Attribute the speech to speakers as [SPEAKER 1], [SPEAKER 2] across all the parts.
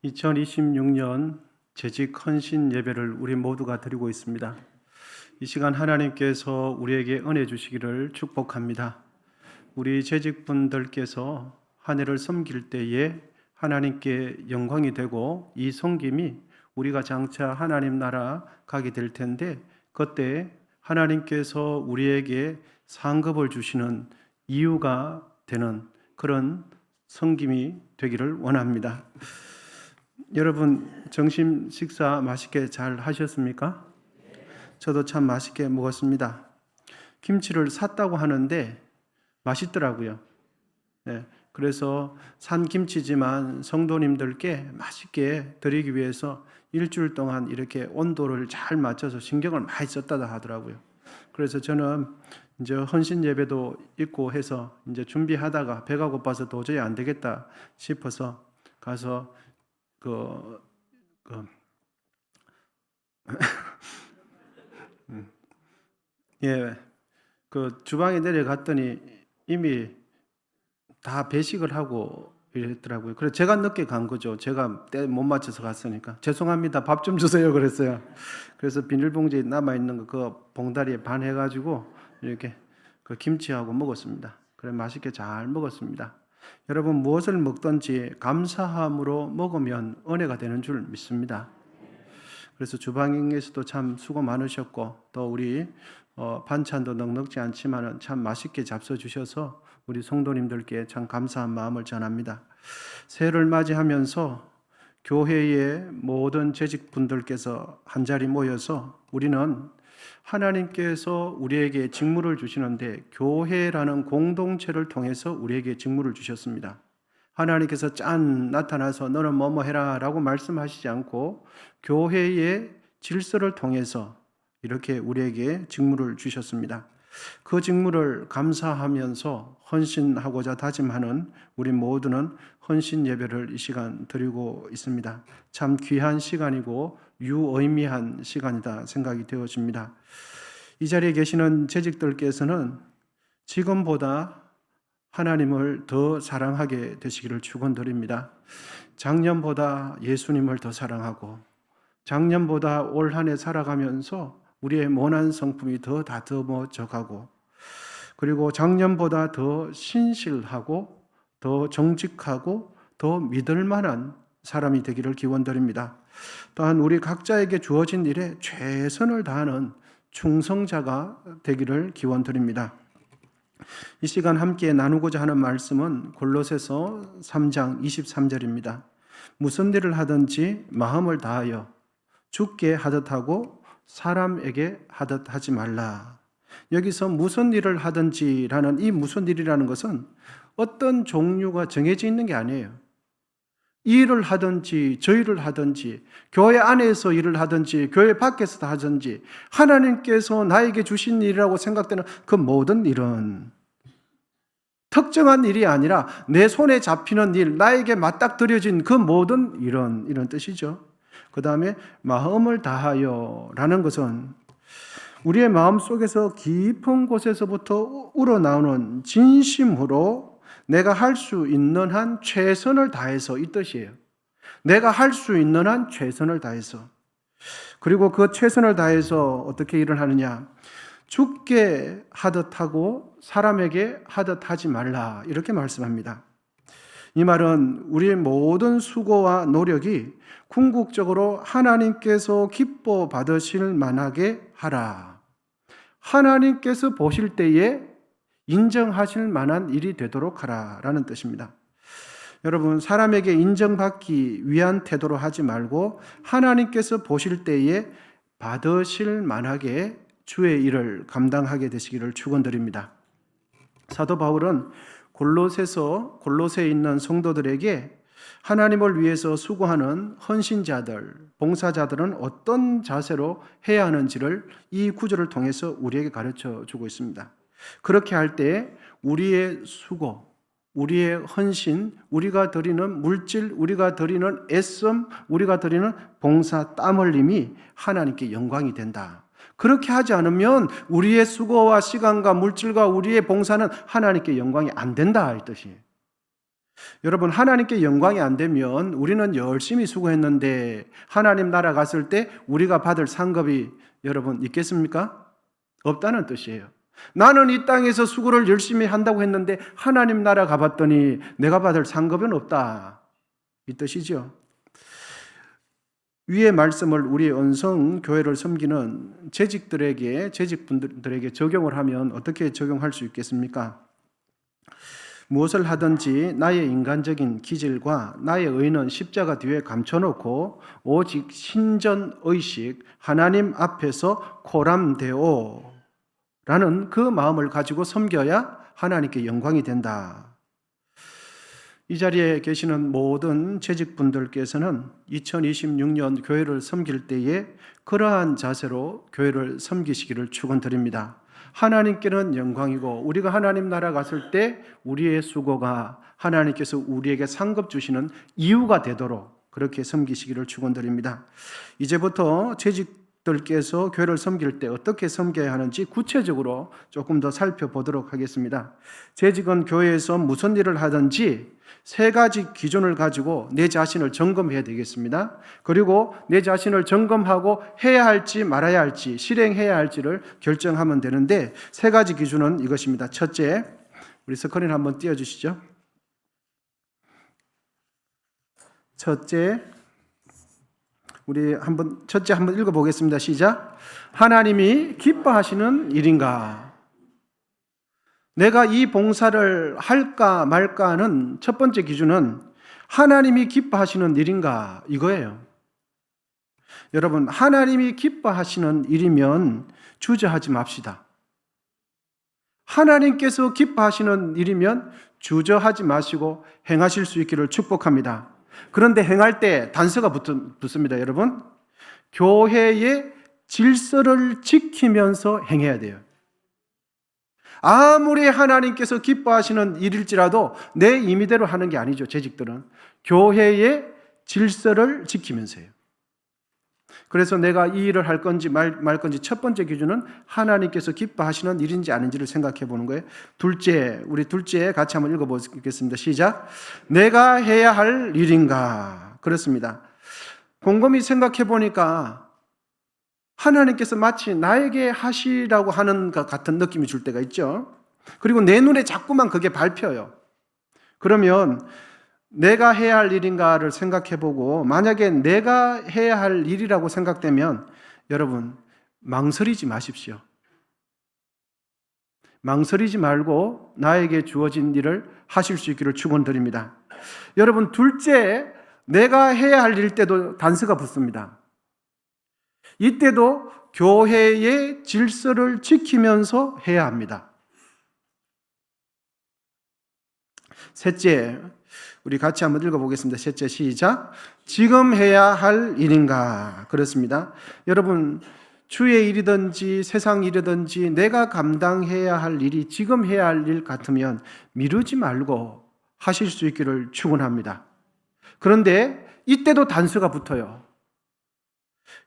[SPEAKER 1] 2026년 재직 헌신 예배를 우리 모두가 드리고 있습니다. 이 시간 하나님께서 우리에게 은혜 주시기를 축복합니다. 우리 재직분들께서 한 해를 섬길 때에 하나님께 영광이 되고 이 섬김이 우리가 장차 하나님 나라 가게 될 텐데 그때 하나님께서 우리에게 상급을 주시는 이유가 되는 그런 섬김이 되기를 원합니다. 여러분 점심 식사 맛있게 잘 하셨습니까? 저도 참 맛있게 먹었습니다. 김치를 샀다고 하는데 맛있더라고요. 네, 그래서 산 김치지만 성도님들께 맛있게 드리기 위해서 일주일 동안 이렇게 온도를 잘 맞춰서 신경을 많이 썼다 하더라고요. 그래서 저는 이제 헌신 예배도 있고 해서 이제 준비하다가 배가 고파서 도저히 안 되겠다 싶어서 가서 주방에 내려갔더니 이미 다 배식을 하고 이랬더라고요. 그래서 제가 늦게 간 거죠. 제가 때 못 맞춰서 갔으니까. 죄송합니다. 밥 좀 주세요. 그랬어요. 그래서 비닐봉지에 남아있는 그 봉다리에 반 해가지고 이렇게 그 김치하고 먹었습니다. 그래 맛있게 잘 먹었습니다. 여러분 무엇을 먹든지 감사함으로 먹으면 은혜가 되는 줄 믿습니다. 그래서 주방에서도 참 수고 많으셨고 또 우리 반찬도 넉넉지 않지만 참 맛있게 잡숴주셔서 우리 성도님들께 참 감사한 마음을 전합니다. 새해를 맞이하면서 교회의 모든 재직분들께서 한자리 모여서 우리는 하나님께서 우리에게 직무를 주시는데 교회라는 공동체를 통해서 우리에게 직무를 주셨습니다. 하나님께서 짠 나타나서 너는 뭐뭐 해라 라고 말씀하시지 않고 교회의 질서를 통해서 이렇게 우리에게 직무를 주셨습니다. 그 직무를 감사하면서 헌신하고자 다짐하는 우리 모두는 헌신 예배를 이 시간 드리고 있습니다. 참 귀한 시간이고 유의미한 시간이다 생각이 되어집니다. 이 자리에 계시는 재직들께서는 지금보다 하나님을 더 사랑하게 되시기를 축원드립니다. 작년보다 예수님을 더 사랑하고 작년보다 올 한 해 살아가면서 우리의 모난 성품이 더 다듬어져 가고 그리고 작년보다 더 신실하고 더 정직하고 더 믿을 만한 사람이 되기를 기원드립니다. 또한 우리 각자에게 주어진 일에 최선을 다하는 충성자가 되기를 기원드립니다. 이 시간 함께 나누고자 하는 말씀은 골로새서 3장 23절입니다. 무슨 일을 하든지 마음을 다하여 주께 하듯 하고 사람에게 하듯 하지 말라. 여기서 무슨 일을 하든지라는 이 무슨 일이라는 것은 어떤 종류가 정해져 있는 게 아니에요. 이 일을 하든지 저 일을 하든지 교회 안에서 일을 하든지 교회 밖에서 하든지 하나님께서 나에게 주신 일이라고 생각되는 그 모든 일은 특정한 일이 아니라 내 손에 잡히는 일, 나에게 맞닥뜨려진 그 모든 일은 이런 뜻이죠. 그 다음에 마음을 다하여 라는 것은 우리의 마음 속에서 깊은 곳에서부터 우러나오는 진심으로 내가 할 수 있는 한 최선을 다해서 이 뜻이에요. 내가 할 수 있는 한 최선을 다해서. 그리고 그 최선을 다해서 어떻게 일을 하느냐. 주께 하듯 하고 사람에게 하듯 하지 말라 이렇게 말씀합니다. 이 말은 우리의 모든 수고와 노력이 궁극적으로 하나님께서 기뻐 받으실 만하게 하라. 하나님께서 보실 때에 인정하실 만한 일이 되도록 하라라는 뜻입니다. 여러분 사람에게 인정받기 위한 태도로 하지 말고 하나님께서 보실 때에 받으실 만하게 주의 일을 감당하게 되시기를 축원드립니다. 사도 바울은 골로새에 있는 성도들에게 하나님을 위해서 수고하는 헌신자들, 봉사자들은 어떤 자세로 해야 하는지를 이 구절을 통해서 우리에게 가르쳐 주고 있습니다. 그렇게 할 때 우리의 수고, 우리의 헌신, 우리가 드리는 물질, 우리가 드리는 애씀, 우리가 드리는 봉사 땀 흘림이 하나님께 영광이 된다. 그렇게 하지 않으면 우리의 수고와 시간과 물질과 우리의 봉사는 하나님께 영광이 안 된다 이 뜻이에요. 여러분, 하나님께 영광이 안 되면 우리는 열심히 수고했는데 하나님 나라 갔을 때 우리가 받을 상급이 여러분 있겠습니까? 없다는 뜻이에요. 나는 이 땅에서 수고를 열심히 한다고 했는데 하나님 나라 가봤더니 내가 받을 상급은 없다, 이 뜻이죠. 위의 말씀을 우리 언성 교회를 섬기는 재직분들에게 적용을 하면 어떻게 적용할 수 있겠습니까? 무엇을 하든지 나의 인간적인 기질과 나의 의는 십자가 뒤에 감춰놓고 오직 신전의식, 하나님 앞에서 코람데오 라는 그 마음을 가지고 섬겨야 하나님께 영광이 된다. 이 자리에 계시는 모든 재직분들께서는 2026년 교회를 섬길 때에 그러한 자세로 교회를 섬기시기를 축원드립니다. 하나님께는 영광이고 우리가 하나님 나라 갔을 때 우리의 수고가 하나님께서 우리에게 상급 주시는 이유가 되도록 그렇게 섬기시기를 축원드립니다. 이제부터 재직들께서 교회를 섬길 때 어떻게 섬겨야 하는지 구체적으로 조금 더 살펴보도록 하겠습니다. 재직은 교회에서 무슨 일을 하든지 세 가지 기준을 가지고 내 자신을 점검해야 되겠습니다. 그리고 내 자신을 점검하고 해야 할지 말아야 할지, 실행해야 할지를 결정하면 되는데 세 가지 기준은 이것입니다. 첫째, 우리 스크린 한번 띄워주시죠. 첫째 한번 읽어보겠습니다. 시작. 하나님이 기뻐하시는 일인가? 내가 이 봉사를 할까 말까는 첫 번째 기준은 하나님이 기뻐하시는 일인가 이거예요. 여러분, 하나님이 기뻐하시는 일이면 주저하지 맙시다. 하나님께서 기뻐하시는 일이면 주저하지 마시고 행하실 수 있기를 축복합니다. 그런데 행할 때 단서가 붙습니다. 여러분, 교회의 질서를 지키면서 행해야 돼요. 아무리 하나님께서 기뻐하시는 일일지라도 내 임의대로 하는 게 아니죠. 재직들은 교회의 질서를 지키면서요. 그래서 내가 이 일을 할 건지 말 건지 첫 번째 기준은 하나님께서 기뻐하시는 일인지 아닌지를 생각해 보는 거예요. 우리 둘째 같이 한번 읽어보겠습니다. 시작. 내가 해야 할 일인가? 그렇습니다. 곰곰이 생각해 보니까 하나님께서 마치 나에게 하시라고 하는 것 같은 느낌이 줄 때가 있죠. 그리고 내 눈에 자꾸만 그게 밟혀요. 그러면 내가 해야 할 일인가를 생각해 보고 만약에 내가 해야 할 일이라고 생각되면 여러분 망설이지 마십시오. 망설이지 말고 나에게 주어진 일을 하실 수 있기를 축원드립니다. 여러분, 둘째, 내가 해야 할 일 때도 단서가 붙습니다. 이때도 교회의 질서를 지키면서 해야 합니다. 셋째, 우리 같이 한번 읽어보겠습니다. 셋째, 시작. 지금 해야 할 일인가? 그렇습니다. 여러분, 주의 일이든지 세상 일이든지 내가 감당해야 할 일이 지금 해야 할 일 같으면 미루지 말고 하실 수 있기를 축원합니다. 그런데 이때도 단서가 붙어요.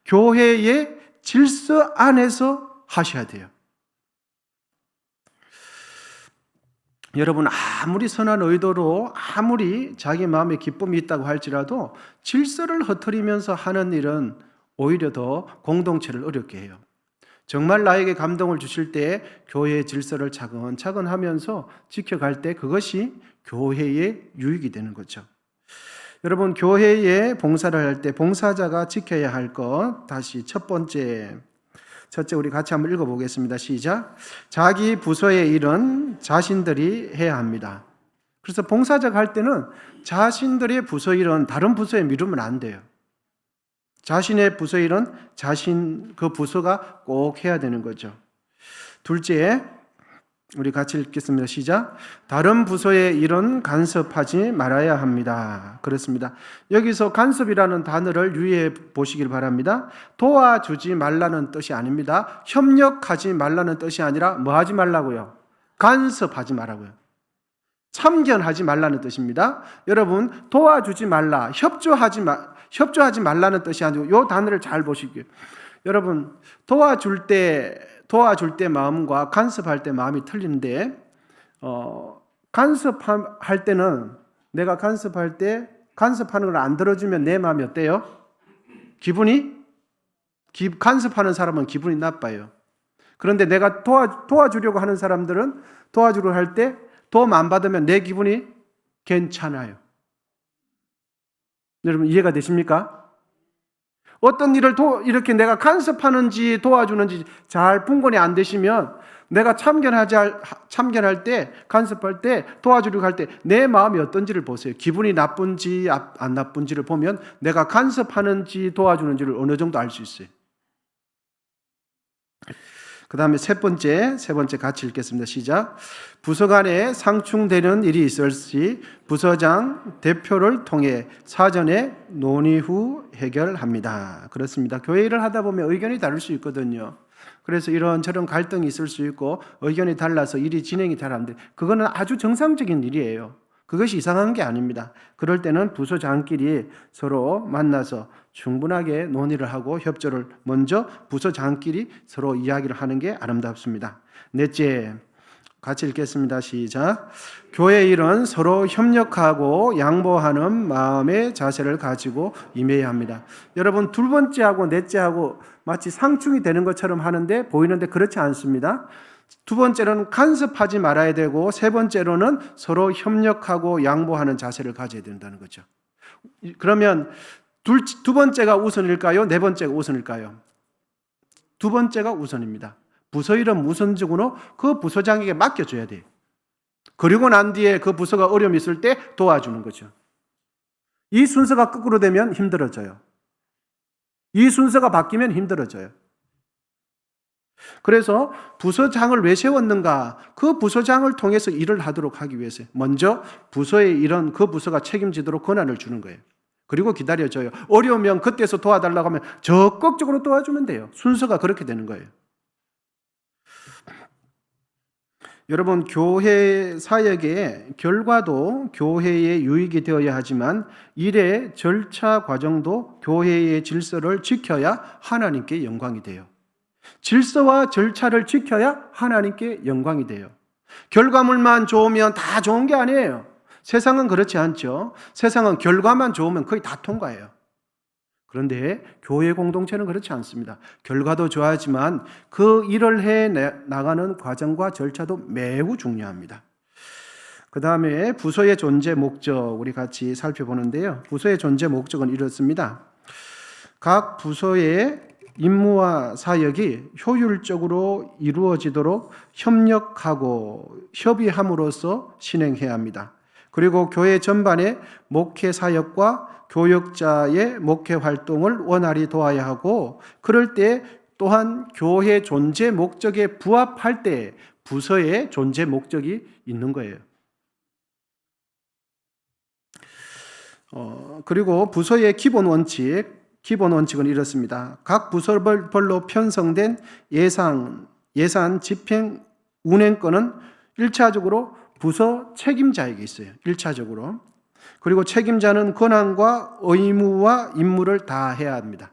[SPEAKER 1] 교회의 질서 안에서 하셔야 돼요. 여러분, 아무리 선한 의도로 아무리 자기 마음에 기쁨이 있다고 할지라도 질서를 흐트리면서 하는 일은 오히려 더 공동체를 어렵게 해요. 정말 나에게 감동을 주실 때 교회의 질서를 차근차근 하면서 지켜갈 때 그것이 교회의 유익이 되는 거죠. 여러분, 교회에 봉사를 할 때 봉사자가 지켜야 할 것, 다시 첫째 우리 같이 한번 읽어보겠습니다. 시작. 자기 부서의 일은 자신들이 해야 합니다. 그래서 봉사자가 할 때는 자신들의 부서 일은 다른 부서에 미루면 안 돼요. 자신의 부서 일은 그 부서가 꼭 해야 되는 거죠. 둘째, 우리 같이 읽겠습니다. 시작. 다른 부서의 일은 간섭하지 말아야 합니다. 그렇습니다. 여기서 간섭이라는 단어를 유의해 보시길 바랍니다. 도와주지 말라는 뜻이 아닙니다. 협력하지 말라는 뜻이 아니라 뭐 하지 말라고요? 간섭하지 말라고요. 참견하지 말라는 뜻입니다. 여러분, 도와주지 말라, 협조하지 말라는 뜻이 아니고 이 단어를 잘 보시고요. 여러분, 도와줄 때 마음과 간섭할 때 마음이 틀리는데 간섭할 때는 내가 간섭할 때 간섭하는 걸 안 들어주면 내 마음이 어때요? 간섭하는 사람은 기분이 나빠요. 그런데 내가 도와주려고 하는 사람들은 도와주려 할 때 도움 안 받으면 내 기분이 괜찮아요. 여러분 이해가 되십니까? 어떤 일을 이렇게 내가 간섭하는지 도와주는지 잘 분간이 안 되시면 내가 참견할 때, 간섭할 때, 도와주려고 할 때 내 마음이 어떤지를 보세요. 기분이 나쁜지 안 나쁜지를 보면 내가 간섭하는지 도와주는지를 어느 정도 알 수 있어요. 그 다음에 세 번째 같이 읽겠습니다. 시작. 부서 간에 상충되는 일이 있을 시 부서장, 대표를 통해 사전에 논의 후 해결합니다. 그렇습니다. 교회 일을 하다 보면 의견이 다를 수 있거든요. 그래서 이런저런 갈등이 있을 수 있고 의견이 달라서 일이 진행이 잘 안 돼. 그거는 아주 정상적인 일이에요. 그것이 이상한 게 아닙니다. 그럴 때는 부서장끼리 서로 만나서 충분하게 논의를 하고 협조를 먼저 부서장끼리 서로 이야기를 하는 게 아름답습니다. 넷째, 같이 읽겠습니다. 시작. 교회 일은 서로 협력하고 양보하는 마음의 자세를 가지고 임해야 합니다. 여러분 두 번째하고 넷째하고 마치 상충이 되는 것처럼 하는데 보이는데 그렇지 않습니다. 두 번째로는 간섭하지 말아야 되고 세 번째로는 서로 협력하고 양보하는 자세를 가져야 된다는 거죠. 그러면 두 번째가 우선일까요? 네 번째가 우선일까요? 두 번째가 우선입니다. 부서 일은 우선적으로 그 부서장에게 맡겨줘야 돼요. 그리고 난 뒤에 그 부서가 어려움이 있을 때 도와주는 거죠. 이 순서가 거꾸로 되면 힘들어져요. 이 순서가 바뀌면 힘들어져요. 그래서 부서장을 왜 세웠는가? 그 부서장을 통해서 일을 하도록 하기 위해서 먼저 부서의 일은 그 부서가 책임지도록 권한을 주는 거예요. 그리고 기다려줘요. 어려우면 그때서 도와달라고 하면 적극적으로 도와주면 돼요. 순서가 그렇게 되는 거예요. 여러분 교회 사역의 결과도 교회의 유익이 되어야 하지만 일의 절차 과정도 교회의 질서를 지켜야 하나님께 영광이 돼요. 질서와 절차를 지켜야 하나님께 영광이 돼요. 결과물만 좋으면 다 좋은 게 아니에요. 세상은 그렇지 않죠. 세상은 결과만 좋으면 거의 다 통과해요. 그런데 교회 공동체는 그렇지 않습니다. 결과도 좋아하지만 그 일을 해 나가는 과정과 절차도 매우 중요합니다. 그 다음에 부서의 존재 목적 우리 같이 살펴보는데요. 부서의 존재 목적은 이렇습니다. 각 부서의 임무와 사역이 효율적으로 이루어지도록 협력하고 협의함으로써 진행해야 합니다. 그리고 교회 전반의 목회 사역과 교역자의 목회 활동을 원활히 도와야 하고 그럴 때 또한 교회 존재 목적에 부합할 때 부서의 존재 목적이 있는 거예요. 그리고 부서의 기본 원칙은 이렇습니다. 각 부서별로 편성된 예산 집행 운행권은 1차적으로 부서 책임자에게 있어요. 1차적으로. 그리고 책임자는 권한과 의무와 임무를 다 해야 합니다.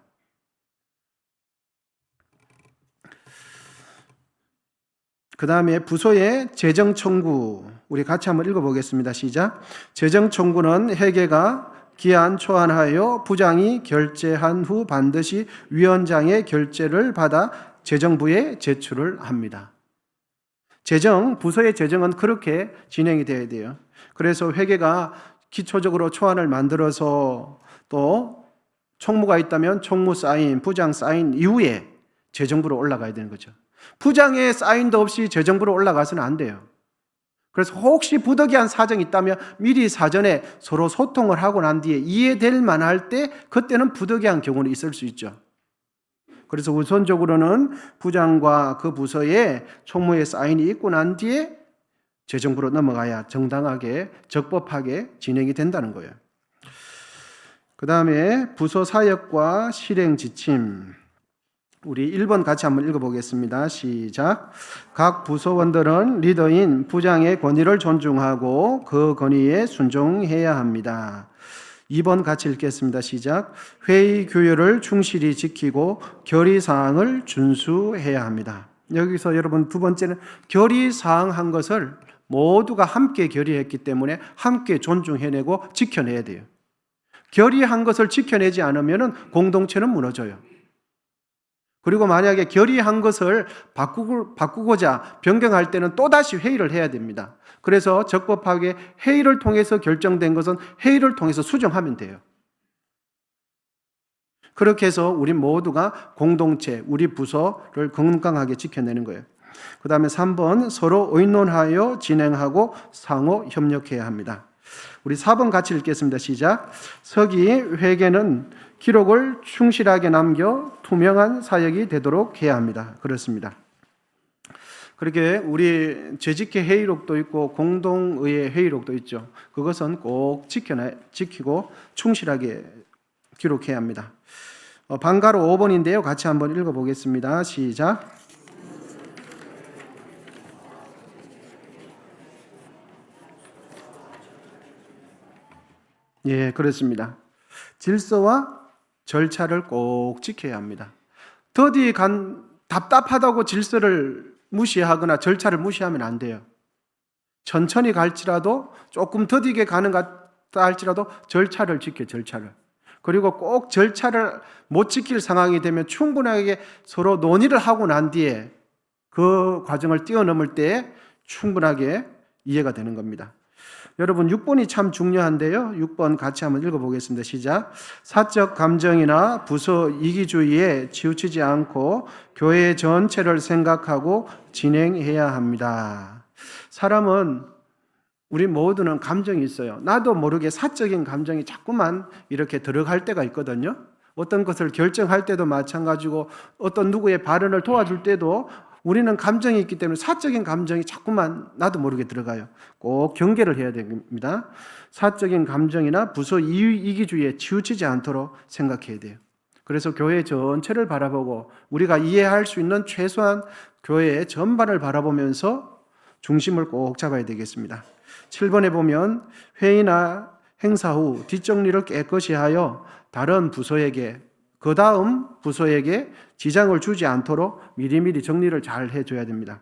[SPEAKER 1] 그 다음에 부서의 재정 청구 우리 같이 한번 읽어보겠습니다. 시작. 재정 청구는 회계가 기한 초안하여 부장이 결제한 후 반드시 위원장의 결재를 받아 재정부에 제출을 합니다. 부서의 재정은 그렇게 진행이 되어야 돼요. 그래서 회계가 기초적으로 초안을 만들어서 또 총무가 있다면 총무 사인, 부장 사인 이후에 재정부로 올라가야 되는 거죠. 부장의 사인도 없이 재정부로 올라가서는 안 돼요. 그래서 혹시 부득이한 사정이 있다면 미리 사전에 서로 소통을 하고 난 뒤에 이해될 만할 때 그때는 부득이한 경우는 있을 수 있죠. 그래서 우선적으로는 부장과 그 부서에 총무의 사인이 있고 난 뒤에 재정부로 넘어가야 정당하게 적법하게 진행이 된다는 거예요. 그 다음에 부서 사역과 실행 지침 우리 1번 같이 한번 읽어보겠습니다. 시작. 각 부서원들은 리더인 부장의 권위를 존중하고 그 권위에 순종해야 합니다. 2번 같이 읽겠습니다. 시작. 회의 규율을 충실히 지키고 결의사항을 준수해야 합니다. 여기서 여러분 두 번째는 결의사항 한 것을 모두가 함께 결의했기 때문에 함께 존중해내고 지켜내야 돼요. 결의한 것을 지켜내지 않으면 공동체는 무너져요. 그리고 만약에 결의한 것을 바꾸고자 변경할 때는 또다시 회의를 해야 됩니다. 그래서 적법하게 회의를 통해서 결정된 것은 회의를 통해서 수정하면 돼요. 그렇게 해서 우리 모두가 공동체, 우리 부서를 건강하게 지켜내는 거예요. 그 다음에 3번, 서로 의논하여 진행하고 상호 협력해야 합니다. 우리 4번 같이 읽겠습니다. 시작. 서기 회계는 기록을 충실하게 남겨 투명한 사역이 되도록 해야 합니다. 그렇습니다. 그렇게 우리 재직회 회의록도 있고 공동의회 회의록도 있죠. 그것은 꼭 지키고 충실하게 기록해야 합니다. 방가로 5번인데요. 같이 한번 읽어보겠습니다. 시작. 예, 그렇습니다. 질서와 절차를 꼭 지켜야 합니다. 더디 답답하다고 질서를 무시하거나 절차를 무시하면 안 돼요. 천천히 갈지라도 조금 더디게 가는 것 같다 할지라도 절차를 지켜, 절차를. 그리고 꼭 절차를 못 지킬 상황이 되면 충분하게 서로 논의를 하고 난 뒤에 그 과정을 뛰어넘을 때 충분하게 이해가 되는 겁니다. 여러분 6번이 참 중요한데요. 6번 같이 한번 읽어보겠습니다. 시작. 사적 감정이나 부서 이기주의에 치우치지 않고 교회 전체를 생각하고 진행해야 합니다. 사람은 우리 모두는 감정이 있어요. 나도 모르게 사적인 감정이 자꾸만 이렇게 들어갈 때가 있거든요. 어떤 것을 결정할 때도 마찬가지고 어떤 누구의 발언을 도와줄 때도 우리는 감정이 있기 때문에 사적인 감정이 자꾸만 나도 모르게 들어가요. 꼭 경계를 해야 됩니다. 사적인 감정이나 부서 이기주의에 치우치지 않도록 생각해야 돼요. 그래서 교회 전체를 바라보고 우리가 이해할 수 있는 최소한 교회 전반을 바라보면서 중심을 꼭 잡아야 되겠습니다. 7번에 보면 회의나 행사 후 뒷정리를 깨끗이 하여 다른 부서에게 그 다음 부서에게 지장을 주지 않도록 미리미리 정리를 잘 해줘야 됩니다.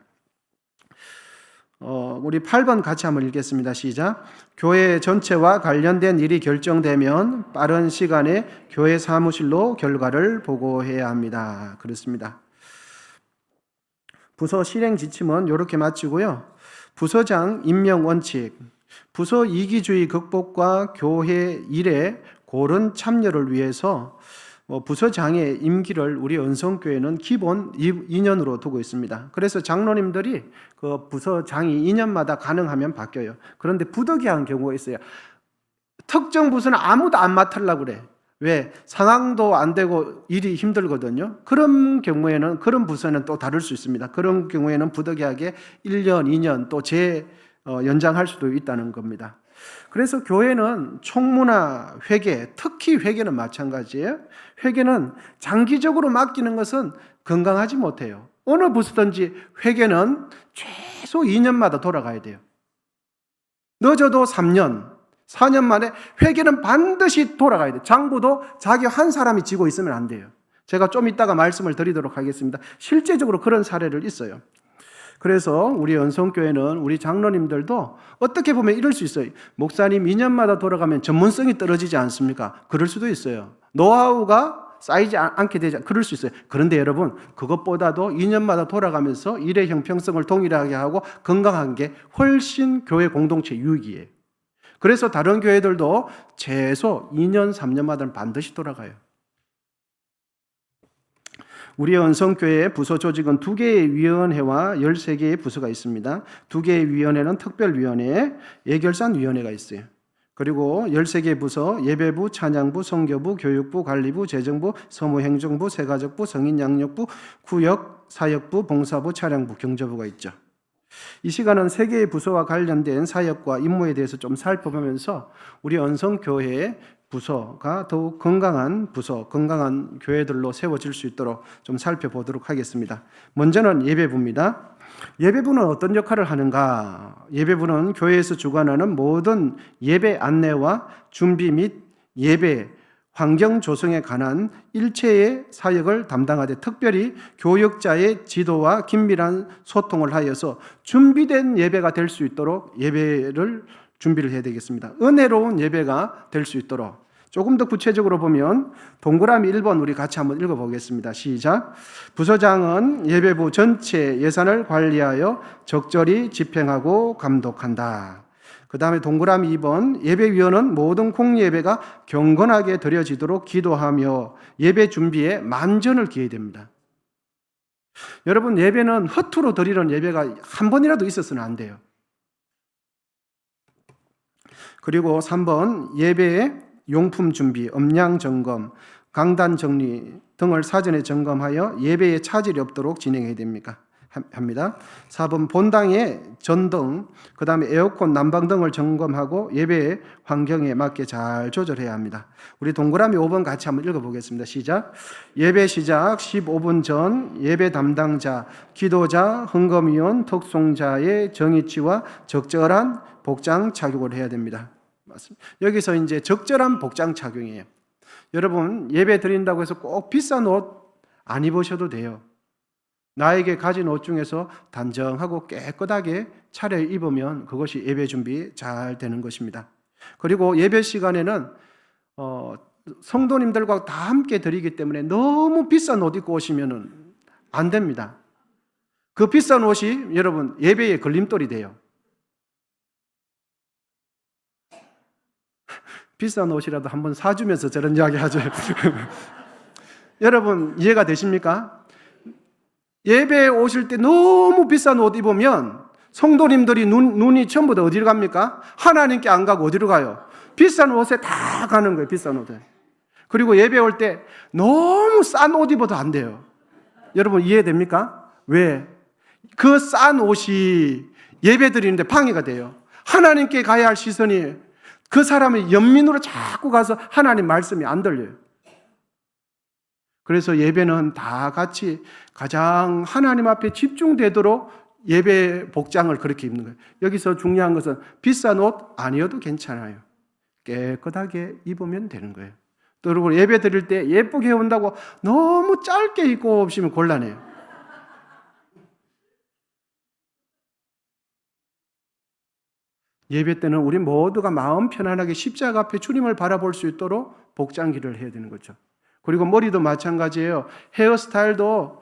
[SPEAKER 1] 우리 8번 같이 한번 읽겠습니다. 시작. 교회 전체와 관련된 일이 결정되면 빠른 시간에 교회 사무실로 결과를 보고해야 합니다. 그렇습니다. 부서 실행 지침은 이렇게 마치고요. 부서장 임명 원칙, 부서 이기주의 극복과 교회 일에 고른 참여를 위해서 부서장의 임기를 우리 은성교회는 기본 2년으로 두고 있습니다. 그래서 장로님들이 그 부서장이 2년마다 가능하면 바뀌어요. 그런데 부득이한 경우가 있어요. 특정 부서는 아무도 안 맡으려고 그래. 왜? 상황도 안 되고 일이 힘들거든요. 그런 경우에는 그런 부서는 또 다를 수 있습니다. 그런 경우에는 부득이하게 1년, 2년 또 연장할 수도 있다는 겁니다. 그래서 교회는 총무나 회계, 특히 회계는 마찬가지예요. 회계는 장기적으로 맡기는 것은 건강하지 못해요. 어느 부서든지 회계는 최소 2년마다 돌아가야 돼요. 늦어도 3년, 4년 만에 회계는 반드시 돌아가야 돼요. 장부도 자기 한 사람이 지고 있으면 안 돼요. 제가 좀 이따가 말씀을 드리도록 하겠습니다. 실제적으로 그런 사례를 있어요. 그래서 우리 은성교회는 우리 장로님들도 어떻게 보면 이럴 수 있어요. 목사님 2년마다 돌아가면 전문성이 떨어지지 않습니까? 그럴 수도 있어요. 노하우가 쌓이지 않게 되지 그럴 수 있어요. 그런데 여러분 그것보다도 2년마다 돌아가면서 일의 형평성을 동일하게 하고 건강한 게 훨씬 교회 공동체 유익이에요. 그래서 다른 교회들도 최소 2년, 3년마다는 반드시 돌아가요. 우리 은성교회의 부서 조직은 2개의 위원회와 13개의 부서가 있습니다. 2개의 위원회는 특별위원회, 예결산위원회가 있어요. 그리고 13개의 부서, 예배부, 찬양부, 선교부, 교육부, 관리부, 재정부, 서무행정부, 세가족부, 성인양육부, 구역, 사역부, 봉사부, 차량부, 경제부가 있죠. 이 시간은 3개의 부서와 관련된 사역과 임무에 대해서 좀 살펴보면서 우리 은성교회의 부서가 더욱 건강한 부서, 건강한 교회들로 세워질 수 있도록 좀 살펴보도록 하겠습니다. 먼저는 예배부입니다. 예배부는 어떤 역할을 하는가? 예배부는 교회에서 주관하는 모든 예배 안내와 준비 및 예배 환경 조성에 관한 일체의 사역을 담당하되 특별히 교역자의 지도와 긴밀한 소통을 하여서 준비된 예배가 될 수 있도록 예배를 준비를 해야 되겠습니다. 은혜로운 예배가 될 수 있도록. 조금 더 구체적으로 보면 동그라미 1번 우리 같이 한번 읽어보겠습니다. 시작. 부서장은 예배부 전체 예산을 관리하여 적절히 집행하고 감독한다. 그 다음에 동그라미 2번 예배위원은 모든 공예배가 경건하게 드려지도록 기도하며 예배 준비에 만전을 기해야 됩니다. 여러분, 예배는 허투루 드리는 예배가 한 번이라도 있어서는 안 돼요. 그리고 3번 예배의 용품 준비, 음량 점검, 강단 정리 등을 사전에 점검하여 예배에 차질이 없도록 진행해야 합니다. 4번 본당의 전등, 그 다음에 에어컨, 난방 등을 점검하고 예배의 환경에 맞게 잘 조절해야 합니다. 우리 동그라미 5번 같이 한번 읽어보겠습니다. 시작. 예배 시작 15분 전 예배 담당자, 기도자, 헌금위원, 특송자의 정위치와 적절한 복장 착용을 해야 됩니다. 맞습니다. 여기서 이제 적절한 복장 착용이에요. 여러분, 예배 드린다고 해서 꼭 비싼 옷 안 입으셔도 돼요. 나에게 가진 옷 중에서 단정하고 깨끗하게 차려 입으면 그것이 예배 준비 잘 되는 것입니다. 그리고 예배 시간에는 성도님들과 다 함께 드리기 때문에 너무 비싼 옷 입고 오시면 안 됩니다. 그 비싼 옷이 여러분 예배의 걸림돌이 돼요. 비싼 옷이라도 한번 사주면서 저런 이야기 하죠. 여러분 이해가 되십니까? 예배에 오실 때 너무 비싼 옷 입으면 성도님들이 눈이 전부 다 어디로 갑니까? 하나님께 안 가고 어디로 가요? 비싼 옷에 다 가는 거예요. 비싼 옷에. 그리고 예배 올 때 너무 싼 옷 입어도 안 돼요. 여러분 이해됩니까? 왜? 그 싼 옷이 예배 드리는데 방해가 돼요. 하나님께 가야 할 시선이 그 사람의 연민으로 자꾸 가서 하나님 말씀이 안 들려요. 그래서 예배는 다 같이 가장 하나님 앞에 집중되도록 예배 복장을 그렇게 입는 거예요. 여기서 중요한 것은 비싼 옷 아니어도 괜찮아요. 깨끗하게 입으면 되는 거예요. 또 그리고 예배 드릴 때 예쁘게 온다고 너무 짧게 입고 오시면 곤란해요. 예배 때는 우리 모두가 마음 편안하게 십자가 앞에 주님을 바라볼 수 있도록 복장기를 해야 되는 거죠. 그리고 머리도 마찬가지예요. 헤어스타일도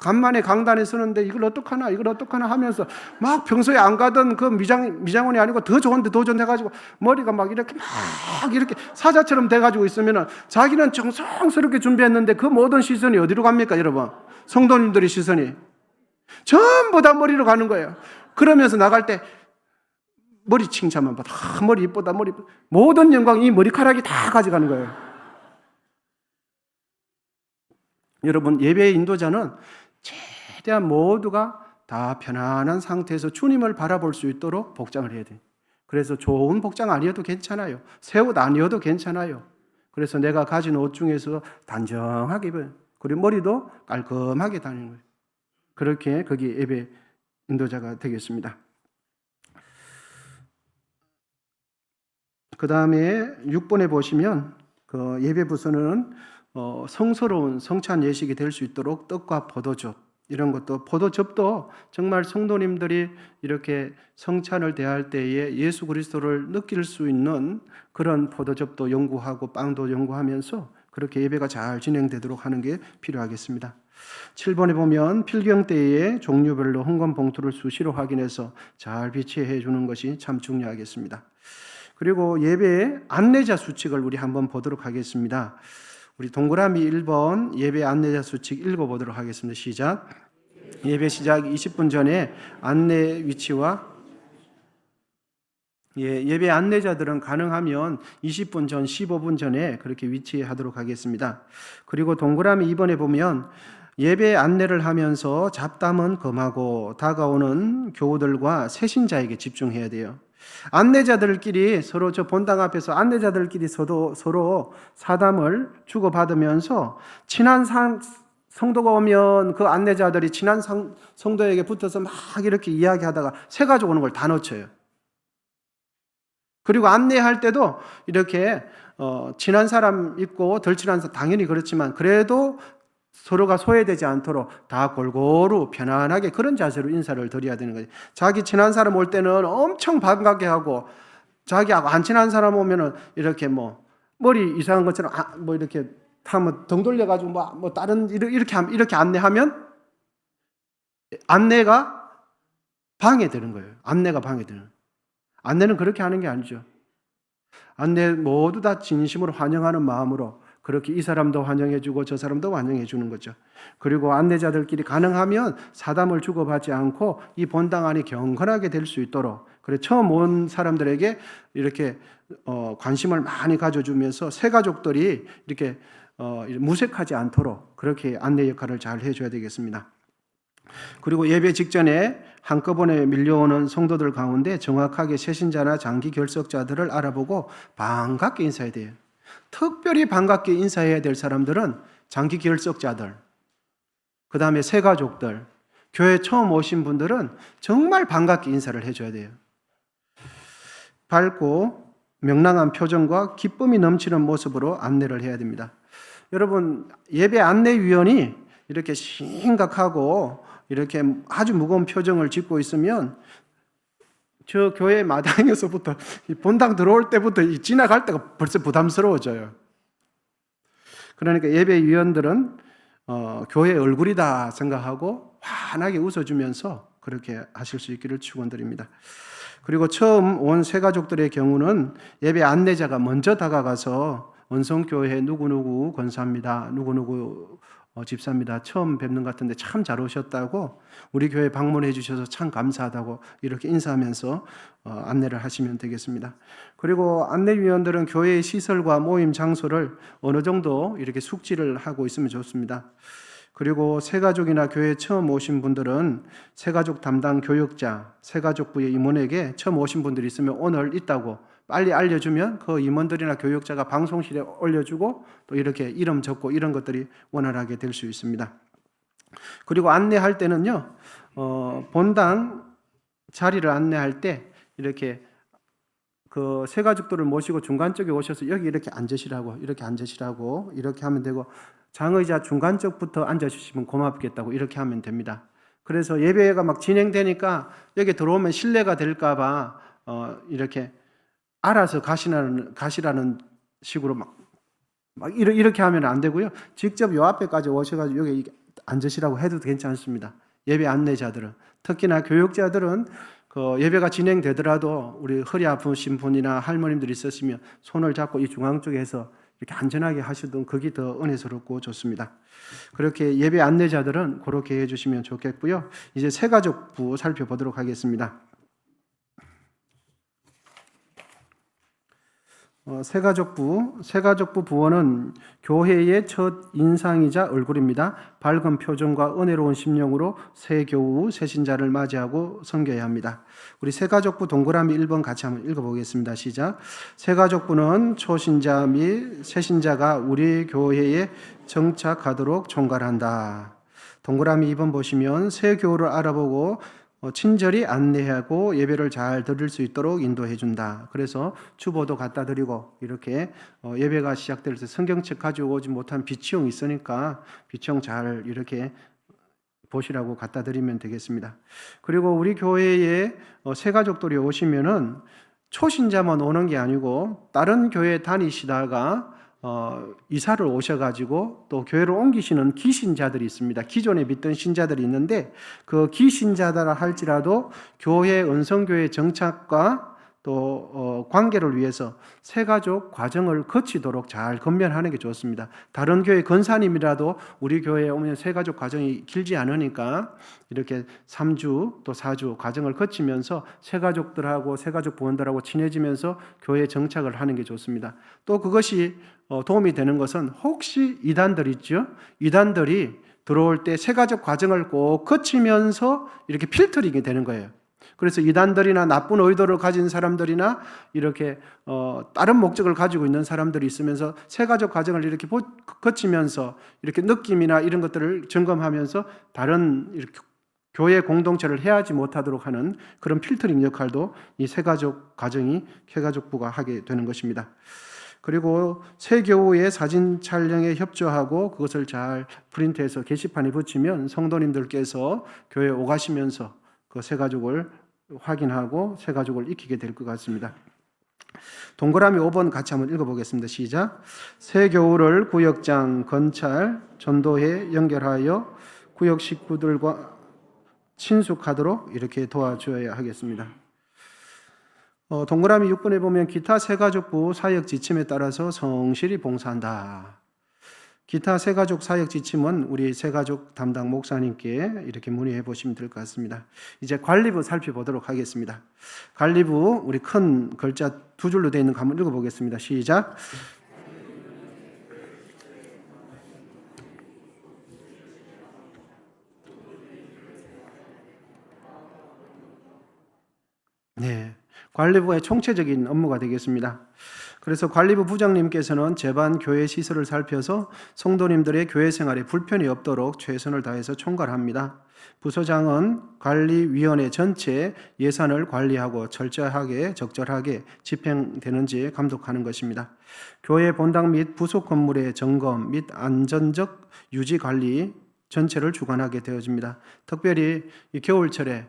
[SPEAKER 1] 간만에 강단에 서는데 이걸 어떡하나 하면서 막 평소에 안 가던 그 미장원이 아니고 더 좋은데 해가지고 머리가 막 이렇게 사자처럼 돼가지고 있으면 자기는 정성스럽게 준비했는데 그 모든 시선이 어디로 갑니까, 여러분? 성도님들의 시선이 전부 다 머리로 가는 거예요. 그러면서 나갈 때 머리 칭찬만 받아. 머리 이쁘다, 모든 영광 이 머리카락이 다 가져가는 거예요. 여러분, 예배의 인도자는 최대한 모두가 다 편안한 상태에서 주님을 바라볼 수 있도록 복장을 해야 돼요. 그래서 좋은 복장 아니어도 괜찮아요. 새 옷 아니어도 괜찮아요. 그래서 내가 가진 옷 중에서 단정하게 입어요. 그리고 머리도 깔끔하게 다니는 거예요. 그렇게 거기 예배 인도자가 되겠습니다. 그 다음에 6번에 보시면 그 예배 부서는 성스러운 성찬 예식이 될 수 있도록 떡과 포도즙 이런 것도, 포도즙도 정말 성도님들이 이렇게 성찬을 대할 때에 예수 그리스도를 느낄 수 있는 그런 포도즙도 연구하고 빵도 연구하면서 그렇게 예배가 잘 진행되도록 하는 게 필요하겠습니다. 7번에 보면 필경 때에 종류별로 헌금 봉투를 수시로 확인해서 잘 비치해 주는 것이 참 중요하겠습니다. 그리고 예배의 안내자 수칙을 우리 한번 보도록 하겠습니다. 우리 동그라미 1번 예배 안내자 수칙 읽어보도록 하겠습니다. 시작. 예배 시작 20분 전에 안내 위치와 예배 안내자들은 가능하면 20분 전, 15분 전에 그렇게 위치하도록 하겠습니다. 그리고 동그라미 2번에 보면 예배 안내를 하면서 잡담은 금하고 다가오는 교우들과 새신자에게 집중해야 돼요. 안내자들끼리 서로 저 본당 앞에서 안내자들끼리 서로 사담을 주고받으면서 친한 성도가 오면 그 안내자들이 친한 성도에게 붙어서 막 이렇게 이야기하다가 새 가지고 오는 걸 다 놓쳐요. 그리고 안내할 때도 이렇게 친한 사람 있고 덜 친한 사람 당연히 그렇지만 그래도 서로가 소외되지 않도록 다 골고루 편안하게 그런 자세로 인사를 드려야 되는 거예요. 자기 친한 사람 올 때는 엄청 반갑게 하고 자기하고 안 친한 사람 오면은 이렇게 뭐 머리 이상한 것처럼 뭐 이렇게 하면 등 돌려가지고 뭐 다른 이렇게 안내하면 안내가 방해되는 거예요. 안내가 방해되는. 안내는 그렇게 하는 게 아니죠. 안내 모두 다 진심으로 환영하는 마음으로 그렇게 이 사람도 환영해주고 저 사람도 환영해주는 거죠. 그리고 안내자들끼리 가능하면 사담을 주고받지 않고 이 본당 안이 경건하게 될 수 있도록 그래 처음 온 사람들에게 이렇게 관심을 많이 가져주면서 새 가족들이 이렇게 무색하지 않도록 그렇게 안내 역할을 잘 해줘야 되겠습니다. 그리고 예배 직전에 한꺼번에 밀려오는 성도들 가운데 정확하게 새신자나 장기 결석자들을 알아보고 반갑게 인사해야 돼요. 특별히 반갑게 인사해야 될 사람들은 장기 결석자들, 그 다음에 새 가족들, 교회 처음 오신 분들은 정말 반갑게 인사를 해줘야 돼요. 밝고 명랑한 표정과 기쁨이 넘치는 모습으로 안내를 해야 됩니다. 여러분, 예배 안내위원이 이렇게 심각하고 이렇게 아주 무거운 표정을 짓고 있으면 저 교회 마당에서부터 본당 들어올 때부터 지나갈 때가 벌써 부담스러워져요. 그러니까 예배위원들은 교회 얼굴이다 생각하고 환하게 웃어주면서 그렇게 하실 수 있기를 축원드립니다. 그리고 처음 온 새 가족들의 경우는 예배 안내자가 먼저 다가가서 원성교회 누구누구 권사입니다. 누구누구 집사입니다. 처음 뵙는 것 같은데 참 잘 오셨다고 우리 교회 방문해 주셔서 참 감사하다고 이렇게 인사하면서 안내를 하시면 되겠습니다. 그리고 안내위원들은 교회의 시설과 모임 장소를 어느 정도 이렇게 숙지를 하고 있으면 좋습니다. 그리고 새가족이나 교회에 처음 오신 분들은 새가족 담당 교육자, 새가족부의 임원에게 처음 오신 분들이 있으면 오늘 있다고 빨리 알려주면 그 임원들이나 교육자가 방송실에 올려주고 또 이렇게 이름 적고 이런 것들이 원활하게 될 수 있습니다. 그리고 안내할 때는요, 본당 자리를 안내할 때 이렇게 그 새 가족들을 모시고 중간 쪽에 오셔서 여기 이렇게 앉으시라고 이렇게 하면 되고 장의자 중간 쪽부터 앉아주시면 고맙겠다고 이렇게 하면 됩니다. 그래서 예배가 막 진행되니까 여기 들어오면 실례가 될까봐 이렇게 알아서 가시라는 식으로 막 이렇게 하면 안 되고요. 직접 요 앞에까지 오셔가지고 여기 앉으시라고 해도 괜찮습니다. 예배 안내자들은 특히나 교육자들은 그 예배가 진행되더라도 우리 허리 아프신 분이나 할머님들이 있으시면 손을 잡고 이 중앙 쪽에 해서 이렇게 안전하게 하시던 그게 더 은혜스럽고 좋습니다. 그렇게 예배 안내자들은 그렇게 해주시면 좋겠고요. 이제 새가족부 살펴보도록 하겠습니다. 새가족부 부원은 교회의 첫 인상이자 얼굴입니다. 밝은 표정과 은혜로운 심령으로 새 교우, 새 신자를 맞이하고 섬겨야 합니다. 우리 새가족부 동그라미 1번 같이 한번 읽어보겠습니다. 시작. 새가족부는 초신자 및 새신자가 우리 교회에 정착하도록 총괄한다. 동그라미 2번 보시면 새 교우를 알아보고 친절히 안내하고 예배를 잘 드릴 수 있도록 인도해 준다. 그래서 주보도 갖다 드리고 이렇게 예배가 시작될 때 성경책 가지고 오지 못한 비치용 있으니까 비치용 잘 이렇게 보시라고 갖다 드리면 되겠습니다. 그리고 우리 교회에 새 가족들이 오시면은 초신자만 오는 게 아니고 다른 교회 다니시다가 이사를 오셔가지고 또 교회를 옮기시는 기신자들이 있습니다. 기존에 믿던 신자들이 있는데 그 기신자들라 할지라도 교회 은성교회 정착과 또 관계를 위해서 새가족 과정을 거치도록 잘 건면하는 게 좋습니다. 다른 교회 권사님이라도 우리 교회에 오면 새가족 과정이 길지 않으니까 이렇게 3주 또 4주 과정을 거치면서 새가족들하고 새가족 부원들하고 친해지면서 교회에 정착을 하는 게 좋습니다. 또 그것이 도움이 되는 것은 혹시 이단들 있죠? 이단들이 들어올 때 새가족 과정을 꼭 거치면서 이렇게 필터링이 되는 거예요. 그래서 이단들이나 나쁜 의도를 가진 사람들이나 이렇게 다른 목적을 가지고 있는 사람들이 있으면서 새가족 과정을 이렇게 거치면서 이렇게 느낌이나 이런 것들을 점검하면서 다른 이렇게 교회 공동체를 해하지 못하도록 하는 그런 필터링 역할도 이 새가족 과정이 새가족부가 하게 되는 것입니다. 그리고 새 교우의 사진 촬영에 협조하고 그것을 잘 프린트해서 게시판에 붙이면 성도님들께서 교회에 오가시면서 그 새 가족을 확인하고 새 가족을 익히게 될 것 같습니다. 동그라미 5번 같이 한번 읽어보겠습니다. 시작. 새 교우를 구역장, 건찰, 전도회 연결하여 구역 식구들과 친숙하도록 이렇게 도와줘야 하겠습니다. 동그라미 6번에 보면 기타 새가족부 사역 지침에 따라서 성실히 봉사한다. 기타 새가족 사역 지침은 우리 새가족 담당 목사님께 이렇게 문의해 보시면 될 것 같습니다. 이제 관리부 살펴보도록 하겠습니다. 관리부 우리 큰 글자 2줄로 되어 있는 거 한번 읽어보겠습니다. 시작. 네, 관리부의 총체적인 업무가 되겠습니다. 그래서 관리부 부장님께서는 제반 교회 시설을 살펴서 성도님들의 교회 생활에 불편이 없도록 최선을 다해서 총괄합니다. 부서장은 관리위원회 전체 예산을 관리하고 철저하게 적절하게 집행되는지 감독하는 것입니다. 교회 본당 및 부속 건물의 점검 및 안전적 유지 관리 전체를 주관하게 되어집니다. 특별히 이 겨울철에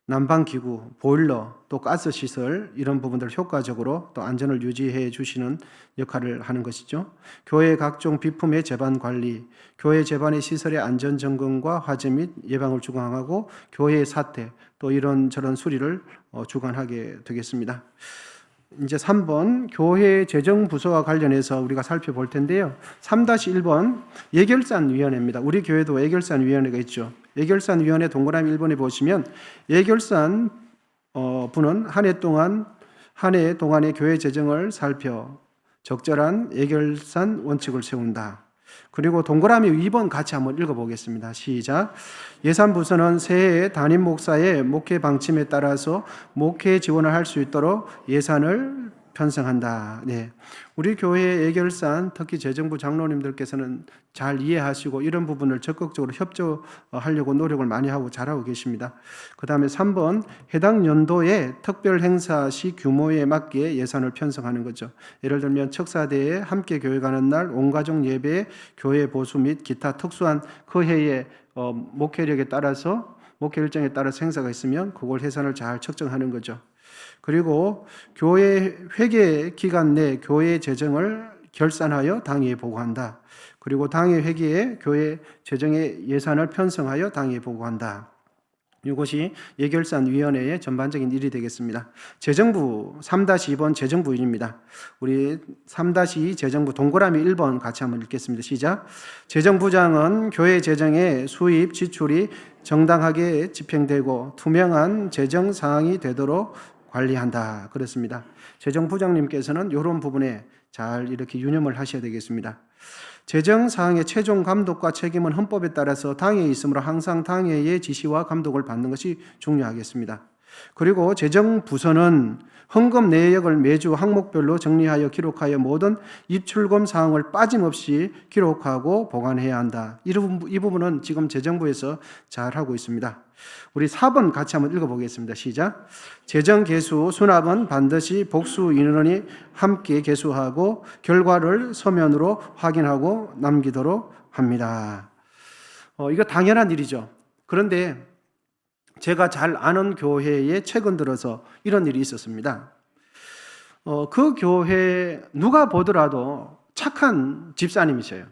[SPEAKER 1] 난방기구, 보일러, 또 가스시설 이런 부분들을 효과적으로 또 안전을 유지해 주시는 역할을 하는 것이죠. 교회 각종 비품의 제반 관리, 교회 제반의 시설의 안전점검과 화재 및 예방을 주관하고 교회의 사태, 또 이런저런 수리를 주관하게 되겠습니다. 이제 3번 교회 재정부서와 관련해서 우리가 살펴볼 텐데요. 3-1번 예결산위원회입니다. 우리 교회도 예결산위원회가 있죠. 예결산위원회 동그라미 1번에 보시면 예결산 부는 한 해 동안의 교회 재정을 살펴 적절한 예결산 원칙을 세운다. 그리고 동그라미 2번 같이 한번 읽어보겠습니다. 시작. 예산부서는 새해 담임 목사의 목회 방침에 따라서 목회 지원을 할 수 있도록 예산을 편성한다. 네, 우리 교회 예결산 특히 재정부 장로님들께서는 잘 이해하시고 이런 부분을 적극적으로 협조하려고 노력을 많이 하고 잘하고 계십니다. 그 다음에 3번 해당 연도의 특별 행사 시 규모에 맞게 예산을 편성하는 거죠. 예를 들면 척사대에 함께 교회 가는 날 온가족 예배 교회 보수 및 기타 특수한 그 해의 목회력에 따라서 목회 일정에 따라서 행사가 있으면 그걸 예산을 잘 책정하는 거죠. 그리고 교회 회계 기간 내 교회 재정을 결산하여 당회에 보고한다. 그리고 당회 회계에 교회 재정의 예산을 편성하여 당회에 보고한다. 이것이 예결산위원회의 전반적인 일이 되겠습니다. 재정부 3-2번 재정부일입니다. 우리 3-2 재정부 동그라미 1번 같이 한번 읽겠습니다. 시작. 재정부장은 교회 재정의 수입, 지출이 정당하게 집행되고 투명한 재정 사항이 되도록 관리한다. 그렇습니다. 재정부장님께서는 이런 부분에 잘 이렇게 유념을 하셔야 되겠습니다. 재정 사항의 최종 감독과 책임은 헌법에 따라서 당회에 있으므로 항상 당회의 지시와 감독을 받는 것이 중요하겠습니다. 그리고 재정부서는 헌금 내역을 매주 항목별로 정리하여 기록하여 모든 입출금 사항을 빠짐없이 기록하고 보관해야 한다. 이 부분은 지금 재정부에서 잘하고 있습니다. 우리 4번 같이 한번 읽어보겠습니다. 시작. 재정 계수 수납은 반드시 복수 인원이 함께 계수하고 결과를 서면으로 확인하고 남기도록 합니다. 이거 당연한 일이죠. 그런데 제가 잘 아는 교회에 최근 들어서 이런 일이 있었습니다. 그 교회 누가 보더라도 착한 집사님이셔요.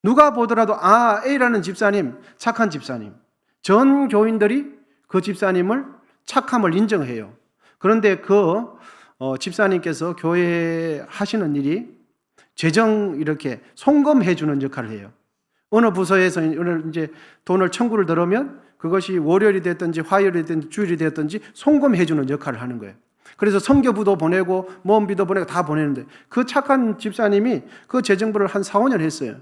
[SPEAKER 1] 누가 보더라도 A라는 집사님 착한 집사님. 전 교인들이 그 집사님을 착함을 인정해요. 그런데 그 집사님께서 교회에 하시는 일이 재정 이렇게 송금해 주는 역할을 해요. 어느 부서에서 이제 돈을 청구를 들으면 그것이 월요일이 됐든지 화요일이 됐든지 주일이 됐든지 송금해 주는 역할을 하는 거예요. 그래서 선교부도 보내고 모험비도 보내고 다 보내는데 그 착한 집사님이 그 재정부를 한 4-5년 했어요.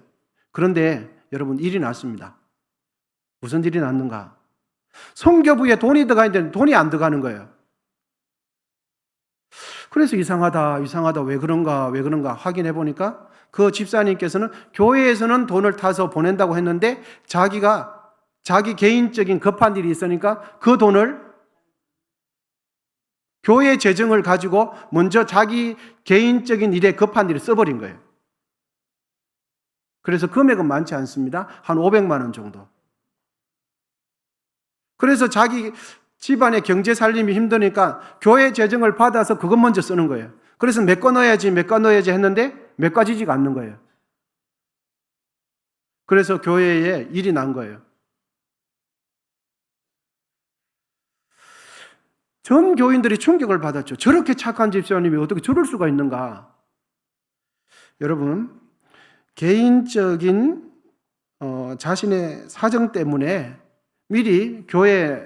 [SPEAKER 1] 그런데 여러분 일이 났습니다. 무슨 일이 났는가? 선교부에 돈이 들어가 있는데 돈이 안 들어가는 거예요. 그래서 이상하다 왜 그런가 확인해 보니까 그 집사님께서는 교회에서는 돈을 타서 보낸다고 했는데 자기 개인적인 급한 일이 있으니까 그 돈을 교회 재정을 가지고 먼저 자기 개인적인 일에 급한 일을 써버린 거예요. 그래서 금액은 많지 않습니다. 한 500만 원 정도. 그래서 자기 집안의 경제 살림이 힘드니까 교회 재정을 받아서 그것 먼저 쓰는 거예요. 그래서 몇 거 넣어야지 했는데 몇 가지지가 않는 거예요. 그래서 교회에 일이 난 거예요. 전 교인들이 충격을 받았죠. 저렇게 착한 집사님이 어떻게 저럴 수가 있는가? 여러분, 개인적인 자신의 사정 때문에 미리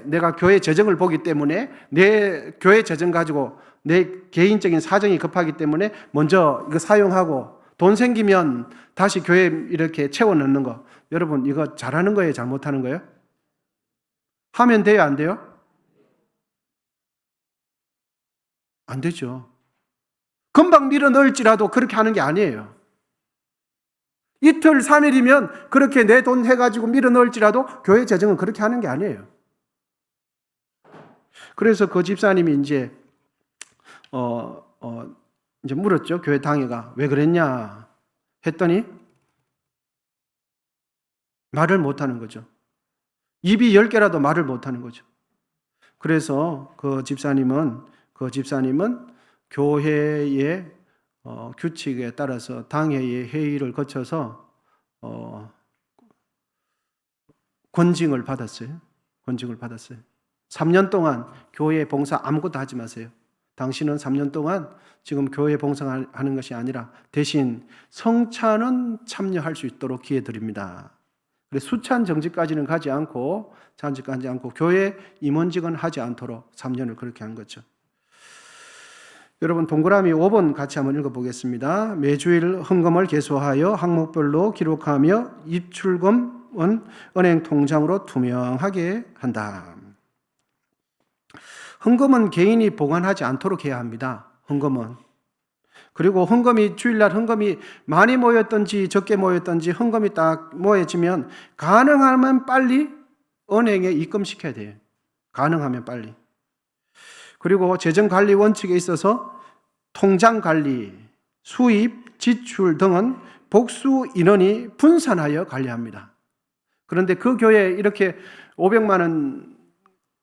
[SPEAKER 1] 내가 교회 재정을 보기 때문에 내 교회 재정 가지고 내 개인적인 사정이 급하기 때문에 먼저 이거 사용하고 돈 생기면 다시 교회 이렇게 채워 넣는 거. 여러분, 이거 잘하는 거예요? 잘못하는 거예요? 하면 돼요? 안 돼요? 안 되죠. 금방 밀어 넣을지라도 그렇게 하는 게 아니에요. 이틀, 3일이면 그렇게 내 돈 해가지고 밀어 넣을지라도 교회 재정은 그렇게 하는 게 아니에요. 그래서 그 집사님이 이제 물었죠. 교회 당회가 왜 그랬냐 했더니 말을 못하는 거죠. 입이 10개라도 말을 못하는 거죠. 그래서 그 집사님은 교회의 규칙에 따라서 당회의 회의를 거쳐서 권징을 받았어요. 3년 동안 교회 봉사 아무것도 하지 마세요. 당신은 3년 동안 지금 교회 봉사하는 것이 아니라 대신 성찬은 참여할 수 있도록 기회 드립니다. 수찬 정직까지는 가지 않고 교회 임원직은 하지 않도록 3년을 그렇게 한 거죠. 여러분, 동그라미 5번 같이 한번 읽어보겠습니다. 매주일 헌금을 계수하여 항목별로 기록하며 입출금은 은행 통장으로 투명하게 한다. 헌금은 개인이 보관하지 않도록 해야 합니다. 헌금은. 그리고 주일날 헌금이 많이 모였든지 적게 모였든지 헌금이 딱 모여지면 가능하면 빨리 은행에 입금시켜야 돼요. 가능하면 빨리. 그리고 재정관리 원칙에 있어서 통장관리, 수입, 지출 등은 복수 인원이 분산하여 관리합니다. 그런데 그 교회에 이렇게 500만 원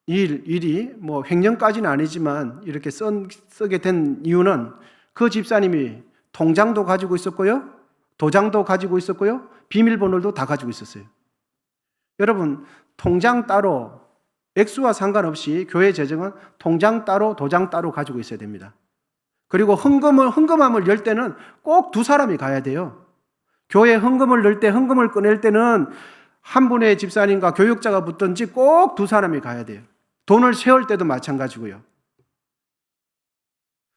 [SPEAKER 1] 일이 횡령까지는 아니지만 이렇게 쓰게 된 이유는 그 집사님이 통장도 가지고 있었고요, 도장도 가지고 있었고요, 비밀번호도 다 가지고 있었어요. 여러분, 통장 따로 액수와 상관없이 교회 재정은 통장 따로 도장 따로 가지고 있어야 됩니다. 그리고 헌금함을 열 때는 꼭 두 사람이 가야 돼요. 교회 헌금을 넣을 때, 헌금을 꺼낼 때는 한 분의 집사님과 교육자가 붙든지 꼭 두 사람이 가야 돼요. 돈을 세울 때도 마찬가지고요.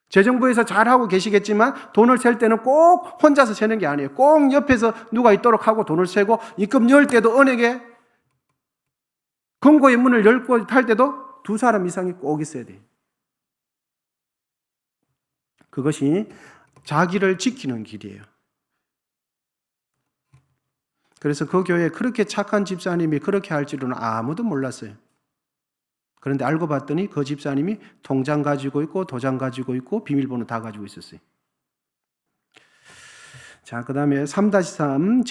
[SPEAKER 1] 재정부에서 잘하고 계시겠지만 돈을 셀 때는 꼭 혼자서 세는 게 아니에요. 꼭 옆에서 누가 있도록 하고 돈을 세고, 입금 열 때도 은행에 금고의 문을 열고 탈 때도 두 사람 이상이 꼭 있어야 돼요. 그것이 자기를 지키는 길이에요. 그래서 그 교회에 그렇게 착한 집사님이 그렇게 할 줄은 아무도 몰랐어요. 그런데 알고 봤더니 그 집사님이 통장 가지고 있고 도장 가지고 있고 비밀번호 다 가지고 있었어요. 자, 그 다음에 3-3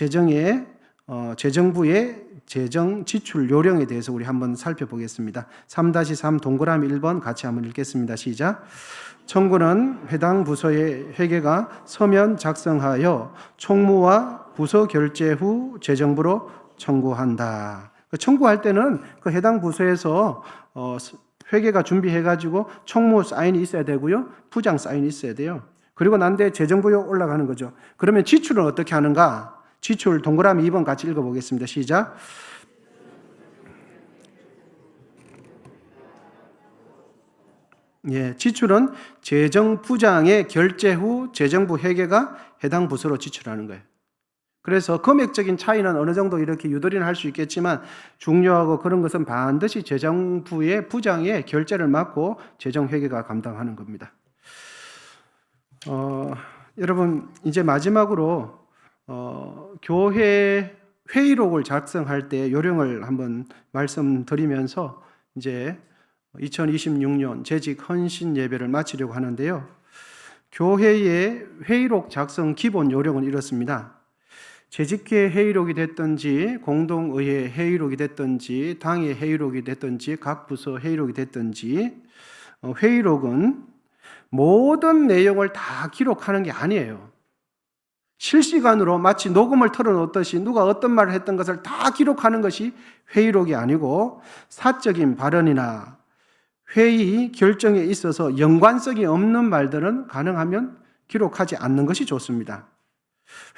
[SPEAKER 1] 재정부의 재정 지출 요령에 대해서 우리 한번 살펴보겠습니다. 3-3 동그라미 1번 같이 한번 읽겠습니다. 시작. 청구는 해당 부서의 회계가 서면 작성하여 총무와 부서 결제 후 재정부로 청구한다. 청구할 때는 그 해당 부서에서 회계가 준비해가지고 총무 사인이 있어야 되고요, 부장 사인이 있어야 돼요. 그리고 난 뒤에 재정부에 올라가는 거죠. 그러면 지출은 어떻게 하는가? 지출 동그라미 2번 같이 읽어보겠습니다. 시작. 지출은 재정부장의 결제 후 재정부 회계가 해당 부서로 지출하는 거예요. 그래서 금액적인 차이는 어느 정도 이렇게 유도리는 할 수 있겠지만 중요하고 그런 것은 반드시 재정부의 부장의 결제를 맡고 재정회계가 감당하는 겁니다. 여러분, 이제 마지막으로 교회 회의록을 작성할 때 요령을 한번 말씀드리면서 이제 2026년 재직 헌신 예배를 마치려고 하는데요. 교회의 회의록 작성 기본 요령은 이렇습니다. 재직회 회의록이 됐든지 공동의회 회의록이 됐든지 당의 회의록이 됐든지 각 부서 회의록이 됐든지 회의록은 모든 내용을 다 기록하는 게 아니에요. 실시간으로 마치 녹음을 틀어놓듯이 누가 어떤 말을 했던 것을 다 기록하는 것이 회의록이 아니고 사적인 발언이나 회의 결정에 있어서 연관성이 없는 말들은 가능하면 기록하지 않는 것이 좋습니다.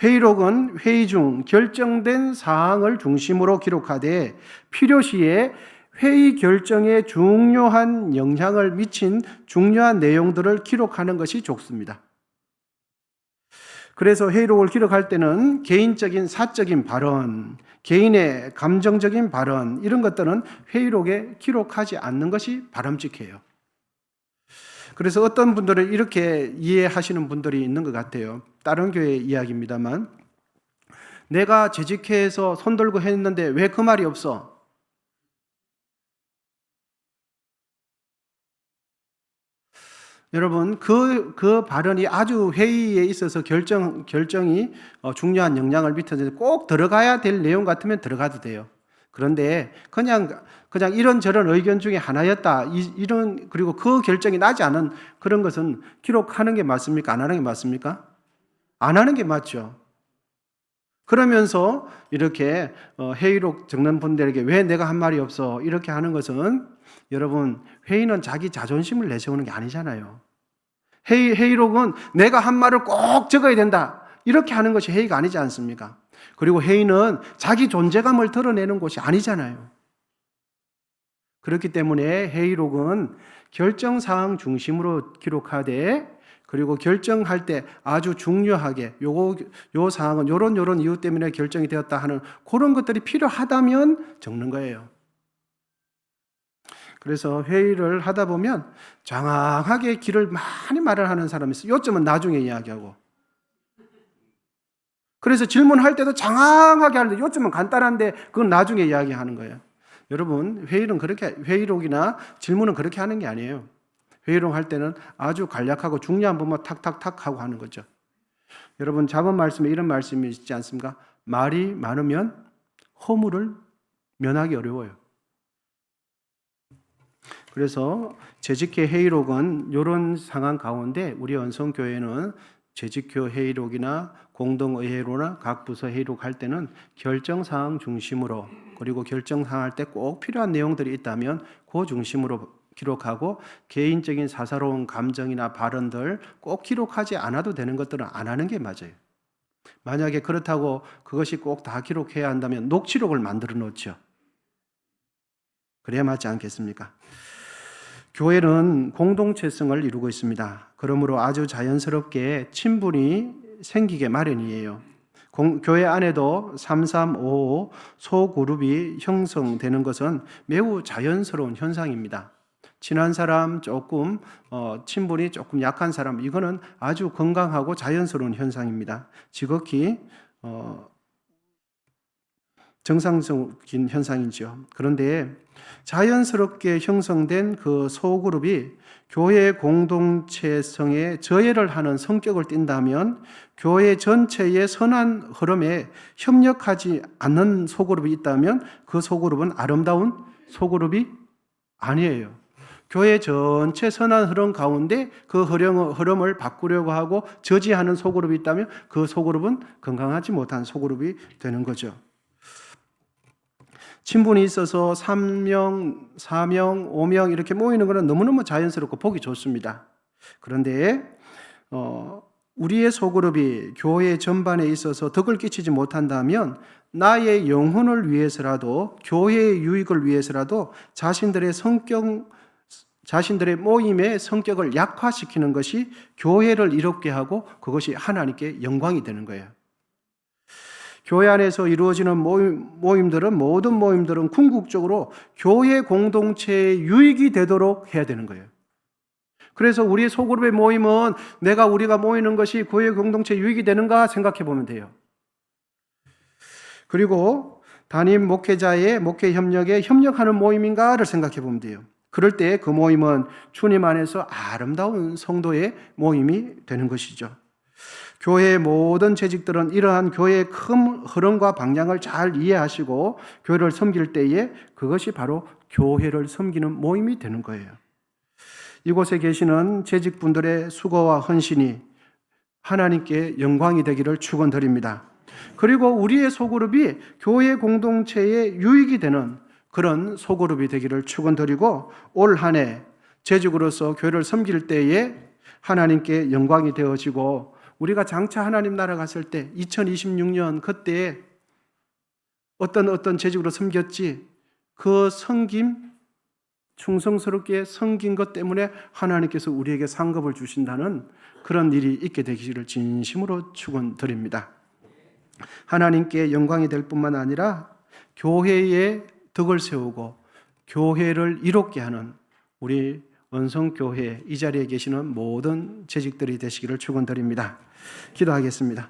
[SPEAKER 1] 회의록은 회의 중 결정된 사항을 중심으로 기록하되 필요시에 회의 결정에 중요한 영향을 미친 중요한 내용들을 기록하는 것이 좋습니다. 그래서 회의록을 기록할 때는 개인적인 사적인 발언, 개인의 감정적인 발언 이런 것들은 회의록에 기록하지 않는 것이 바람직해요. 그래서 어떤 분들은 이렇게 이해하시는 분들이 있는 것 같아요. 다른 교회 이야기입니다만 내가 재직회에서 손들고 했는데 왜 그 말이 없어? 여러분 그 발언이 아주 회의에 있어서 결정이 중요한 영향을 미쳤는데 꼭 들어가야 될 내용 같으면 들어가도 돼요. 그런데 그냥 이런저런 의견 중에 하나였다. 그리고 그 결정이 나지 않은 그런 것은 기록하는 게 맞습니까? 안 하는 게 맞습니까? 안 하는 게 맞죠. 그러면서 이렇게 회의록 적는 분들에게 왜 내가 한 말이 없어? 이렇게 하는 것은 여러분 회의는 자기 자존심을 내세우는 게 아니잖아요. 회의록은 내가 한 말을 꼭 적어야 된다. 이렇게 하는 것이 회의가 아니지 않습니까? 그리고 회의는 자기 존재감을 드러내는 곳이 아니잖아요. 그렇기 때문에 회의록은 결정사항 중심으로 기록하되 그리고 결정할 때 아주 중요하게 요 사항은 요런 이유 때문에 결정이 되었다 하는 그런 것들이 필요하다면 적는 거예요. 그래서 회의를 하다 보면 장황하게 길을 많이 말을 하는 사람이 있어요. 요점은 나중에 이야기하고. 그래서 질문할 때도 장황하게 하는데 요점은 간단한데 그건 나중에 이야기하는 거예요. 여러분 회의록이나 질문은 그렇게 하는 게 아니에요. 회의록 할 때는 아주 간략하고 중요한 부분만 탁탁탁 하고 하는 거죠. 여러분 잡은 말씀에 이런 말씀이 있지 않습니까? 말이 많으면 허물을 면하기 어려워요. 그래서 재직회 회의록은 이런 상황 가운데 우리 언성교회는 재직교 회의록이나 공동의회로나 각 부서 회의록 할 때는 결정사항 중심으로 그리고 결정사항 할 때 꼭 필요한 내용들이 있다면 그 중심으로 기록하고 개인적인 사사로운 감정이나 발언들 꼭 기록하지 않아도 되는 것들은 안 하는 게 맞아요. 만약에 그렇다고 그것이 꼭 다 기록해야 한다면 녹취록을 만들어 놓죠. 그래야 맞지 않겠습니까? 교회는 공동체성을 이루고 있습니다. 그러므로 아주 자연스럽게 친분이 생기게 마련이에요. 교회 안에도 3355 소그룹이 형성되는 것은 매우 자연스러운 현상입니다. 친한 사람 조금, 친분이 조금 약한 사람, 이거는 아주 건강하고 자연스러운 현상입니다. 지극히 정상적인 현상이죠. 그런데 자연스럽게 형성된 그 소그룹이 교회 공동체성에 저해를 하는 성격을 띈다면 교회 전체의 선한 흐름에 협력하지 않는 소그룹이 있다면 그 소그룹은 아름다운 소그룹이 아니에요. 교회 전체 선한 흐름 가운데 그 흐름을 바꾸려고 하고 저지하는 소그룹이 있다면 그 소그룹은 건강하지 못한 소그룹이 되는 거죠. 친분이 있어서 3명, 4명, 5명 이렇게 모이는 것은 너무너무 자연스럽고 보기 좋습니다. 그런데 우리의 소그룹이 교회 전반에 있어서 덕을 끼치지 못한다면 나의 영혼을 위해서라도 교회의 유익을 위해서라도 자신들의 모임의 성격을 약화시키는 것이 교회를 이롭게 하고 그것이 하나님께 영광이 되는 거예요. 교회 안에서 이루어지는 모든 모임들은 궁극적으로 교회 공동체의 유익이 되도록 해야 되는 거예요. 그래서 우리의 소그룹의 모임은 우리가 모이는 것이 교회 공동체의 유익이 되는가 생각해 보면 돼요. 그리고 담임 목회자의 목회 협력에 협력하는 모임인가를 생각해 보면 돼요. 그럴 때 그 모임은 주님 안에서 아름다운 성도의 모임이 되는 것이죠. 교회의 모든 재직들은 이러한 교회의 큰 흐름과 방향을 잘 이해하시고 교회를 섬길 때에 그것이 바로 교회를 섬기는 모임이 되는 거예요. 이곳에 계시는 재직분들의 수고와 헌신이 하나님께 영광이 되기를 축원드립니다. 그리고 우리의 소그룹이 교회 공동체의 유익이 되는 그런 소그룹이 되기를 축원드리고 올 한 해 재직으로서 교회를 섬길 때에 하나님께 영광이 되어지고 우리가 장차 하나님 나라 갔을 때 2026년 그때에 어떤 재직으로 섬겼지 그 섬김 충성스럽게 섬긴 것 때문에 하나님께서 우리에게 상급을 주신다는 그런 일이 있게 되기를 진심으로 축원드립니다. 하나님께 영광이 될 뿐만 아니라 교회의 덕을 세우고 교회를 이롭게 하는 우리 원성교회 이 자리에 계시는 모든 재직들이 되시기를 축원드립니다. 기도하겠습니다.